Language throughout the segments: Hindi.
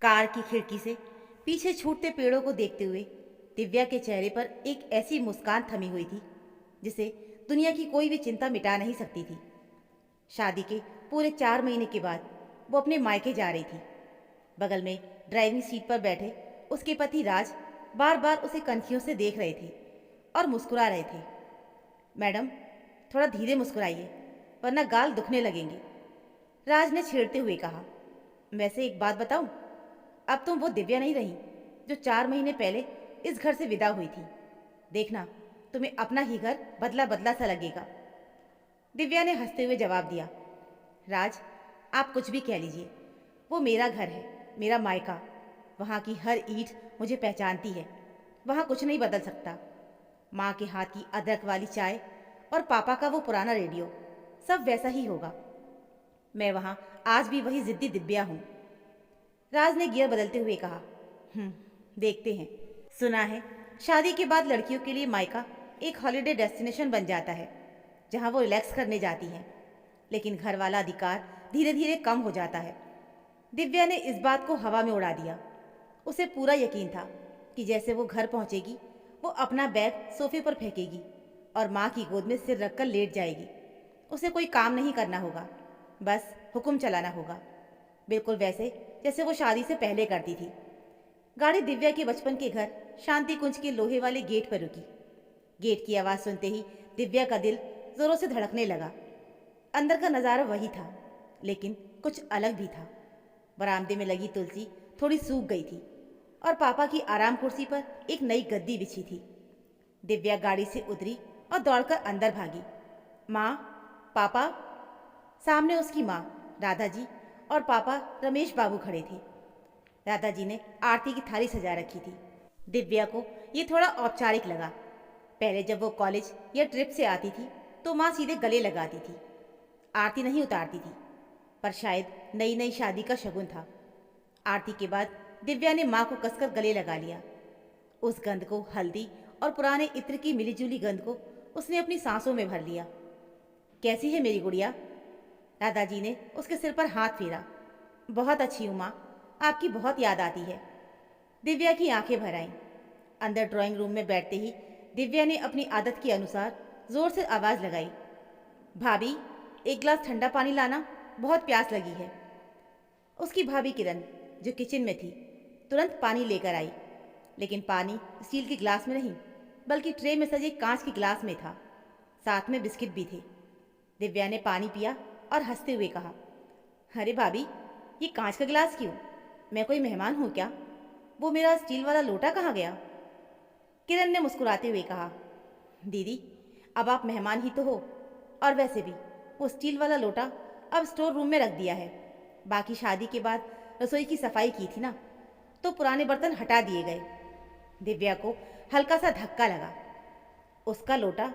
कार की खिड़की से पीछे छूटते पेड़ों को देखते हुए दिव्या के चेहरे पर एक ऐसी मुस्कान थमी हुई थी जिसे दुनिया की कोई भी चिंता मिटा नहीं सकती थी। शादी के पूरे 4 महीने के बाद वो अपने मायके जा रही थी। बगल में ड्राइविंग सीट पर बैठे उसके पति राज बार बार उसे कनखियों से देख रहे थे और मुस्कुरा रहे थे। मैडम, थोड़ा धीरे मुस्कुराइए वरना गाल दुखने लगेंगे, राज ने छेड़ते हुए कहा। वैसे एक बात बताऊं, अब तुम वो दिव्या नहीं रही जो 4 महीने पहले इस घर से विदा हुई थी। देखना, तुम्हें अपना ही घर बदला बदला सा लगेगा। दिव्या ने हंसते हुए जवाब दिया। राज, आप कुछ भी कह लीजिए, वो मेरा घर है, मेरा मायका। वहाँ की हर ईंट मुझे पहचानती है। वहाँ कुछ नहीं बदल सकता। माँ के हाथ की अदरक वाली चाय और पापा का वो पुराना रेडियो, सब वैसा ही होगा। मैं वहाँ आज भी वही जिद्दी दिव्या हूँ, राज ने गियर बदलते हुए कहा। देखते हैं। सुना है शादी के बाद लड़कियों के लिए मायका एक हॉलिडे डेस्टिनेशन बन जाता है जहाँ वो रिलैक्स करने जाती हैं, लेकिन घर वाला अधिकार धीरे धीरे कम हो जाता है। दिव्या ने इस बात को हवा में उड़ा दिया। उसे पूरा यकीन था कि जैसे वो घर पहुंचेगी वो अपना बैग सोफे पर फेंकेगी और माँ की गोद में सिर रखकर लेट जाएगी। उसे कोई काम नहीं करना होगा, बस हुक्म चलाना होगा, बिल्कुल वैसे जैसे वो शादी से पहले करती थी। गाड़ी दिव्या के बचपन के घर शांति कुंज के लोहे वाले गेट पर रुकी। गेट की आवाज़ सुनते ही दिव्या का दिल जोरों से धड़कने लगा। अंदर का नज़ारा वही था, लेकिन कुछ अलग भी था। बरामदे में लगी तुलसी थोड़ी सूख गई थी और पापा की आराम कुर्सी पर एक नई गद्दी बिछी थी। दिव्या गाड़ी से उतरी और दौड़कर अंदर भागी। माँ, पापा। सामने उसकी माँ राधा जी और पापा रमेश बाबू खड़े थे। राधा जी ने आरती की थाली सजा रखी थी। दिव्या को ये थोड़ा औपचारिक लगा। पहले जब वो कॉलेज या ट्रिप से आती थी तो माँ सीधे गले लगाती थी, आरती नहीं उतारती थी। पर शायद नई नई शादी का शगुन था। आरती के बाद दिव्या ने माँ को कसकर गले लगा लिया। उस गंध को, हल्दी और पुराने इत्र की मिलीजुली गंध को उसने अपनी सांसों में भर लिया। कैसी है मेरी गुड़िया? दादाजी ने उसके सिर पर हाथ फेरा। बहुत अच्छी हूँ माँ, आपकी बहुत याद आती है। दिव्या की आंखें भर आईं। अंदर ड्राइंग रूम में बैठते ही दिव्या ने अपनी आदत के अनुसार जोर से आवाज़ लगाई। भाभी, एक गिलास ठंडा पानी लाना, बहुत प्यास लगी है। उसकी भाभी किरण, जो किचन में थी, तुरंत पानी लेकर आई, लेकिन पानी स्टील के गिलास में नहीं बल्कि ट्रे में सजे कांच के गिलास में था। साथ में बिस्किट भी थे। दिव्या ने पानी पिया और हंसते हुए कहा, अरे भाभी, ये कांच का गिलास क्यों? मैं कोई मेहमान हूँ क्या? वो मेरा स्टील वाला लोटा कहाँ गया? किरण ने मुस्कुराते हुए कहा, दीदी, अब आप मेहमान ही तो हो, और वैसे भी वो स्टील वाला लोटा अब स्टोर रूम में रख दिया है। बाकी शादी के बाद रसोई की सफाई की थी ना, तो पुराने बर्तन हटा दिए गए। दिव्या को हल्का सा धक्का लगा। उसका लोटा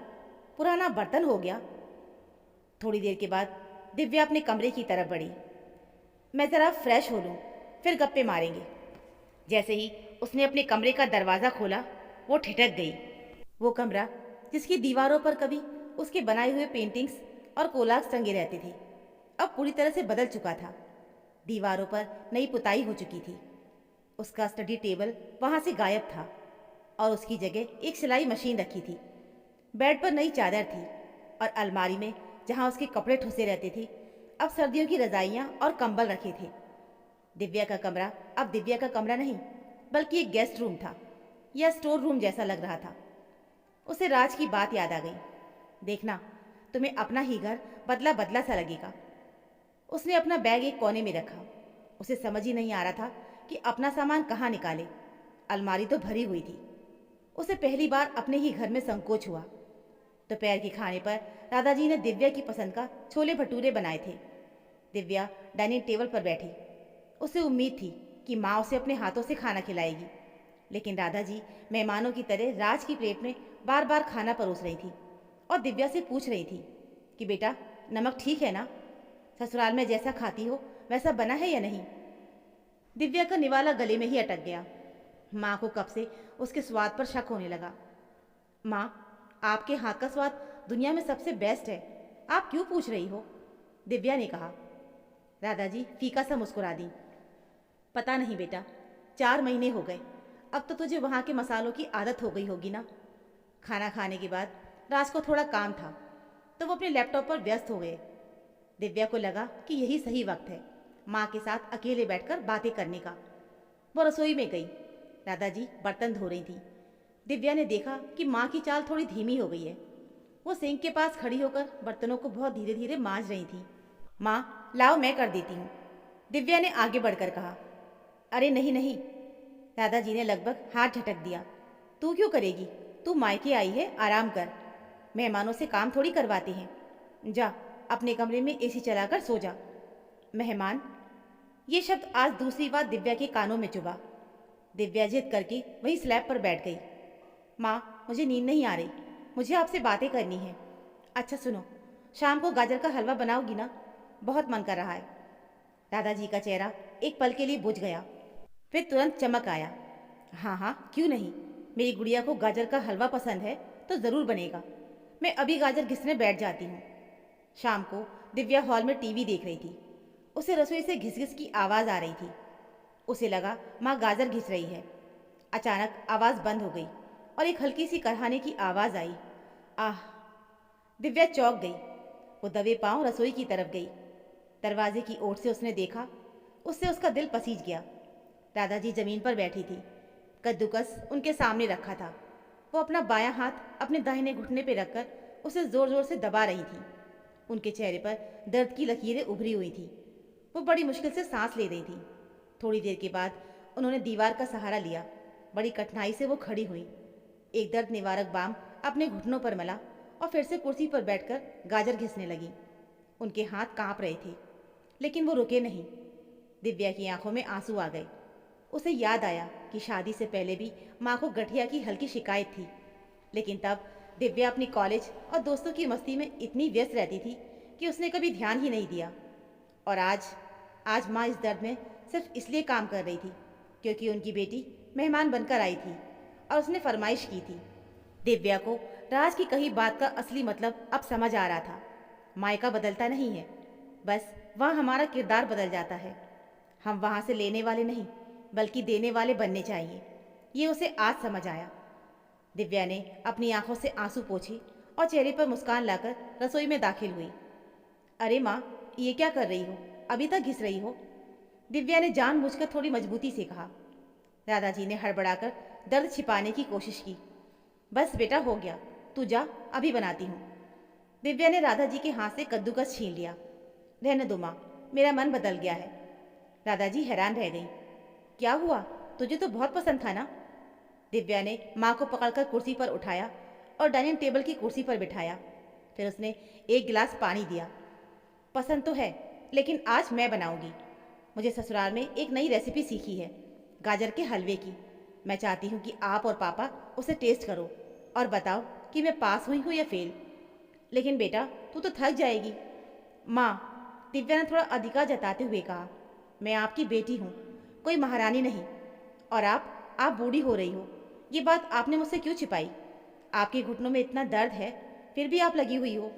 पुराना बर्तन हो गया। थोड़ी देर के बाद दिव्या अपने कमरे की तरफ बढ़ी। मैं ज़रा फ्रेश हो लूँ, फिर गप्पे मारेंगे। जैसे ही उसने अपने कमरे का दरवाज़ा खोला वो ठिठक गई। वो कमरा जिसकी दीवारों पर कभी उसके बनाए हुए पेंटिंग्स और कोलाज टंगे रहते थे, अब पूरी तरह से बदल चुका था। दीवारों पर नई पुताई हो चुकी थी। उसका स्टडी टेबल वहाँ से गायब था और उसकी जगह एक सिलाई मशीन रखी थी। बेड पर नई चादर थी और अलमारी में जहाँ उसके कपड़े ठुसे रहते थे, अब सर्दियों की रजाइयाँ और कंबल रखे थे। दिव्या का कमरा अब दिव्या का कमरा नहीं बल्कि एक गेस्ट रूम था, या स्टोर रूम जैसा लग रहा था। उसे राज की बात याद आ गई। देखना, तुम्हें अपना ही घर बदला बदला सा लगेगा। उसने अपना बैग एक कोने में रखा। उसे समझ ही नहीं आ रहा था कि अपना सामान कहाँ निकाले। अलमारी तो भरी हुई थी। उसे पहली बार अपने ही घर में संकोच हुआ। दोपहर के खाने पर दादाजी ने दिव्या की पसंद का छोले भटूरे बनाए थे। दिव्या डाइनिंग टेबल पर बैठी। उसे उम्मीद थी कि माँ उसे अपने हाथों से खाना खिलाएगी, लेकिन दादाजी मेहमानों की तरह राज की प्लेट में बार बार खाना परोस रही थी और दिव्या से पूछ रही थी कि बेटा, नमक ठीक है ना? ससुराल में जैसा खाती हो वैसा बना है या नहीं? दिव्या का निवाला गले में ही अटक गया। माँ को कब से उसके स्वाद पर शक होने लगा। माँ, आपके हाथ का स्वाद दुनिया में सबसे बेस्ट है, आप क्यों पूछ रही हो? दिव्या ने कहा। दादाजी फीका सा मुस्कुरा दी। पता नहीं बेटा, 4 महीने हो गए। अब तो तुझे वहाँ के मसालों की आदत हो गई होगी ना। खाना खाने के बाद राज को थोड़ा काम था तो वो अपने लैपटॉप पर व्यस्त हो गए। दिव्या को लगा कि यही सही वक्त है माँ के साथ अकेले बैठकर बातें करने का। वो रसोई में गई। दादाजी बर्तन धो रही थी। दिव्या ने देखा कि माँ की चाल थोड़ी धीमी हो गई है। वो सिंक के पास खड़ी होकर बर्तनों को बहुत धीरे धीरे मांज रही थी। माँ, लाओ मैं कर देती हूँ, दिव्या ने आगे बढ़कर कहा। अरे नहीं नहीं, दादाजी ने लगभग हाथ झटक दिया। तू क्यों करेगी? तू मायके आई है, आराम कर। मेहमानों से काम थोड़ी करवाते हैं। जा अपने कमरे में एसी चलाकर सो जा। मेहमान, ये शब्द आज दूसरी बार दिव्या के कानों में चुभा। दिव्या जिद करके वही स्लैब पर बैठ गई। माँ, मुझे नींद नहीं आ रही, मुझे आपसे बातें करनी है। अच्छा सुनो, शाम को गाजर का हलवा बनाओगी ना? बहुत मन कर रहा है। दादाजी का चेहरा एक पल के लिए बुझ गया, फिर तुरंत चमक आया। हाँ हाँ, क्यों नहीं। मेरी गुड़िया को गाजर का हलवा पसंद है तो ज़रूर बनेगा। मैं अभी गाजर घिसने बैठ जाती हूँ। शाम को दिव्या हॉल में टीवी देख रही थी। उसे रसोई से घिस घिस की आवाज़ आ रही थी। उसे लगा माँ गाजर घिस रही है। अचानक आवाज़ बंद हो गई और एक हल्की सी करहाने की आवाज़ आई। आह! दिव्या चौंक गई। वो दबे पांव रसोई की तरफ गई। दरवाजे की ओर से उसने देखा। उससे उसका दिल पसीज गया। दादाजी जमीन पर बैठी थी। कद्दूकस उनके सामने रखा था। वो अपना बायां हाथ अपने दाहिने घुटने पर रखकर उसे ज़ोर ज़ोर से दबा रही थी। उनके चेहरे पर दर्द की लकीरें उभरी हुई थी। वो बड़ी मुश्किल से सांस ले रही थी। थोड़ी देर के बाद उन्होंने दीवार का सहारा लिया। बड़ी कठिनाई से वो खड़ी हुई। एक दर्द निवारक बाम अपने घुटनों पर मला और फिर से कुर्सी पर बैठकर गाजर घिसने लगी। उनके हाथ कांप रहे थे, लेकिन वो रुके नहीं। दिव्या की आंखों में आंसू आ गए। उसे याद आया कि शादी से पहले भी माँ को गठिया की हल्की शिकायत थी, लेकिन तब दिव्या अपनी कॉलेज और दोस्तों की मस्ती में इतनी व्यस्त रहती थी कि उसने कभी ध्यान ही नहीं दिया। और आज माँ इस दर्द में सिर्फ इसलिए काम कर रही थी क्योंकि उनकी बेटी मेहमान बनकर आई थी और उसने फरमाइश की थी। दिव्या को राज की कही बात का असली मतलब अब समझ आ रहा था। मायका बदलता नहीं है, बस वहाँ हमारा किरदार बदल जाता है। हम वहाँ से लेने वाले नहीं बल्कि देने वाले बनने चाहिए। ये उसे आज समझ आया। दिव्या ने अपनी आंखों से आंसू पोंछे और चेहरे पर मुस्कान लाकर रसोई में दाखिल हुई। अरे माँ, ये क्या कर रही हो? अभी तक घिस रही हो? दिव्या ने जानबूझकर थोड़ी मजबूती से कहा। दादाजी ने हड़बड़ाकर दर्द छिपाने की कोशिश की। बस बेटा, हो गया, तू जा, अभी बनाती हूँ। दिव्या ने दादाजी के हाथ से कद्दूकस छीन लिया। रहने दो माँ, मेरा मन बदल गया है। दादाजी हैरान रह गई। क्या हुआ? तुझे तो बहुत पसंद था ना? दिव्या ने माँ को पकड़कर कुर्सी पर उठाया और डाइनिंग टेबल की कुर्सी पर बिठाया। फिर उसने एक गिलास पानी दिया। पसंद तो है, लेकिन आज मैं बनाऊंगी। मुझे ससुराल में एक नई रेसिपी सीखी है, गाजर के हलवे की। मैं चाहती हूँ कि आप और पापा उसे टेस्ट करो और बताओ कि मैं पास हुई हूँ या फेल। लेकिन बेटा, तू तो थक जाएगी। माँ, दिव्या ने थोड़ा अधिका जताते हुए कहा, मैं आपकी बेटी हूँ, कोई महारानी नहीं। और आप बूढ़ी हो रही हो। ये बात आपने मुझसे क्यों छिपाई? आपके घुटनों में इतना दर्द है, फिर भी आप लगी हुई हो।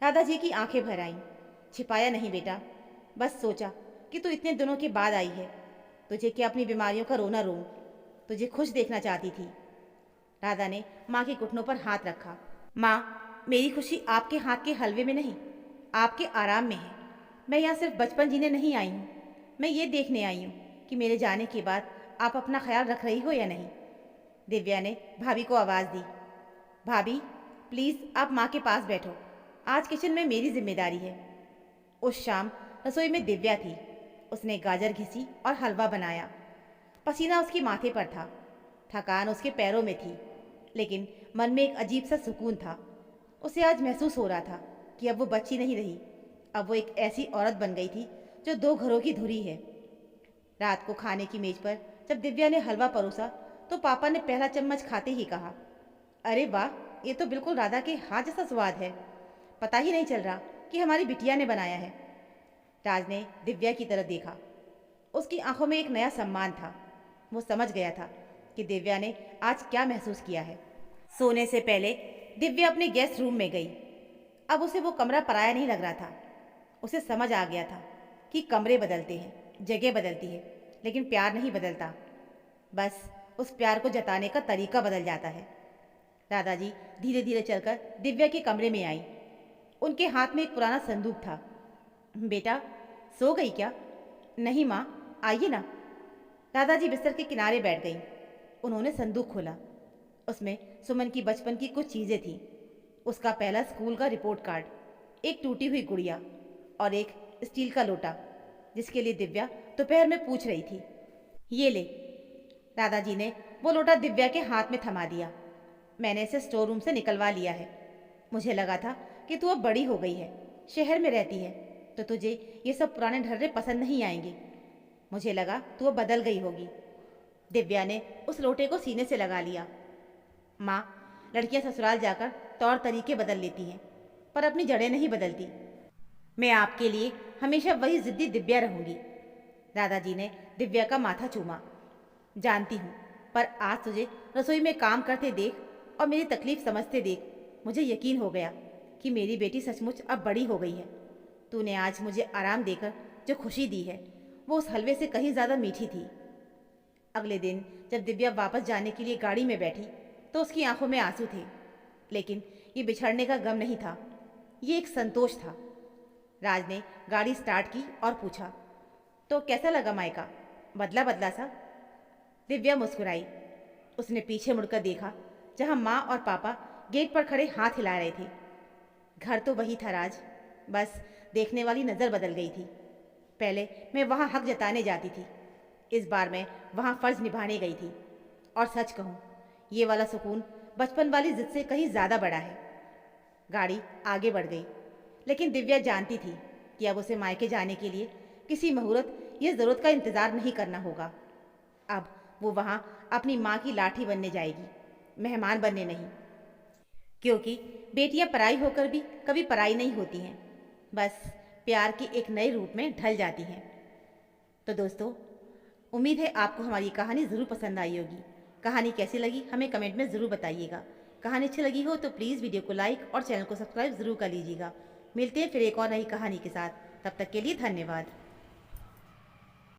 दादाजी की आंखें भर आईं। छिपाया नहीं बेटा, बस सोचा कि तू इतने दिनों के बाद आई है, तुझे क्या अपनी बीमारियों का रोना रोऊं? तुझे खुश देखना चाहती थी। राधा ने माँ के घुटनों पर हाथ रखा। माँ, मेरी खुशी आपके हाथ के हलवे में नहीं, आपके आराम में है। मैं यहाँ सिर्फ बचपन जीने नहीं आई हूँ, मैं ये देखने आई हूँ कि मेरे जाने के बाद आप अपना ख्याल रख रही हो या नहीं। दिव्या ने भाभी को आवाज़ दी। भाभी, प्लीज़ आप माँ के पास बैठो, आज किचन में मेरी जिम्मेदारी है। उस शाम रसोई में दिव्या थी। उसने गाजर घिसी और हलवा बनाया। पसीना उसके माथे पर था, थकान उसके पैरों में थी, लेकिन मन में एक अजीब सा सुकून था। उसे आज महसूस हो रहा था कि अब वो बच्ची नहीं रही, अब वो एक ऐसी औरत बन गई थी जो 2 घरों की धुरी है। रात को खाने की मेज पर जब दिव्या ने हलवा परोसा तो पापा ने पहला चम्मच खाते ही कहा, अरे वाह, ये तो बिल्कुल राधा के हाथ जैसा स्वाद है। पता ही नहीं चल रहा कि हमारी बिटिया ने बनाया है। राज ने दिव्या की तरफ देखा। उसकी आंखों में एक नया सम्मान था। वो समझ गया था कि दिव्या ने आज क्या महसूस किया है। सोने से पहले दिव्या अपने गेस्ट रूम में गई। अब उसे वो कमरा पराया नहीं लग रहा था। उसे समझ आ गया था कि कमरे बदलते हैं, जगह बदलती है, लेकिन प्यार नहीं बदलता, बस उस प्यार को जताने का तरीका बदल जाता है। दादाजी धीरे धीरे चलकर दिव्या के कमरे में आई। उनके हाथ में एक पुराना संदूक था। बेटा, सो गई क्या? नहीं माँ, आइए ना। दादाजी बिस्तर के किनारे बैठ गई। उन्होंने संदूक खोला। उसमें सुमन की बचपन की कुछ चीज़ें थीं। उसका पहला स्कूल का रिपोर्ट कार्ड, एक टूटी हुई गुड़िया और एक स्टील का लोटा जिसके लिए दिव्या दोपहर में पूछ रही थी। ये ले। दादाजी ने वो लोटा दिव्या के हाथ में थमा दिया। मैंने इसे स्टोर रूम से निकलवा लिया है। मुझे लगा था कि तू अब बड़ी हो गई है, शहर में रहती है, तो तुझे ये सब पुराने ढर्रे पसंद नहीं आएंगे। मुझे लगा तू अब बदल गई होगी। दिव्या ने उस लोटे को सीने से लगा लिया। माँ, लड़कियां ससुराल जाकर तौर तरीके बदल लेती हैं, पर अपनी जड़ें नहीं बदलती। मैं आपके लिए हमेशा वही जिद्दी दिव्या रहूंगी। दादाजी ने दिव्या का माथा चूमा। जानती हूँ, पर आज तुझे रसोई में काम करते देख और मेरी तकलीफ समझते देख मुझे यकीन हो गया कि मेरी बेटी सचमुच अब बड़ी हो गई है। तूने आज मुझे आराम देकर जो खुशी दी है वो उस हलवे से कहीं ज़्यादा मीठी थी। अगले दिन जब दिव्या वापस जाने के लिए गाड़ी में बैठी तो उसकी आंखों में आंसू थे, लेकिन ये बिछड़ने का गम नहीं था, ये एक संतोष था। राज ने गाड़ी स्टार्ट की और पूछा, तो कैसा लगा मायका? बदला बदला सा? दिव्या मुस्कुराई। उसने पीछे मुड़कर देखा जहां माँ और पापा गेट पर खड़े हाथ हिला रहे थे। घर तो वही था राज, बस देखने वाली नज़र बदल गई थी। पहले मैं वहाँ हक जताने जाती थी, इस बार मैं वहाँ फ़र्ज़ निभाने गई थी। और सच कहूँ, ये वाला सुकून बचपन वाली जिद से कहीं ज़्यादा बड़ा है। गाड़ी आगे बढ़ गई, लेकिन दिव्या जानती थी कि अब उसे मायके जाने के लिए किसी मुहूर्त या ज़रूरत का इंतज़ार नहीं करना होगा। अब वो वहाँ अपनी माँ की लाठी बनने जाएगी, मेहमान बनने नहीं। क्योंकि बेटियाँ पराई होकर भी कभी पराई नहीं होती हैं, बस प्यार के एक नए रूप में ढल जाती हैं। तो दोस्तों, उम्मीद है आपको हमारी कहानी ज़रूर पसंद आई होगी। कहानी कैसी लगी हमें कमेंट में ज़रूर बताइएगा। कहानी अच्छी लगी हो तो प्लीज़ वीडियो को लाइक और चैनल को सब्सक्राइब ज़रूर कर लीजिएगा। मिलते हैं फिर एक और नई कहानी के साथ। तब तक के लिए धन्यवाद।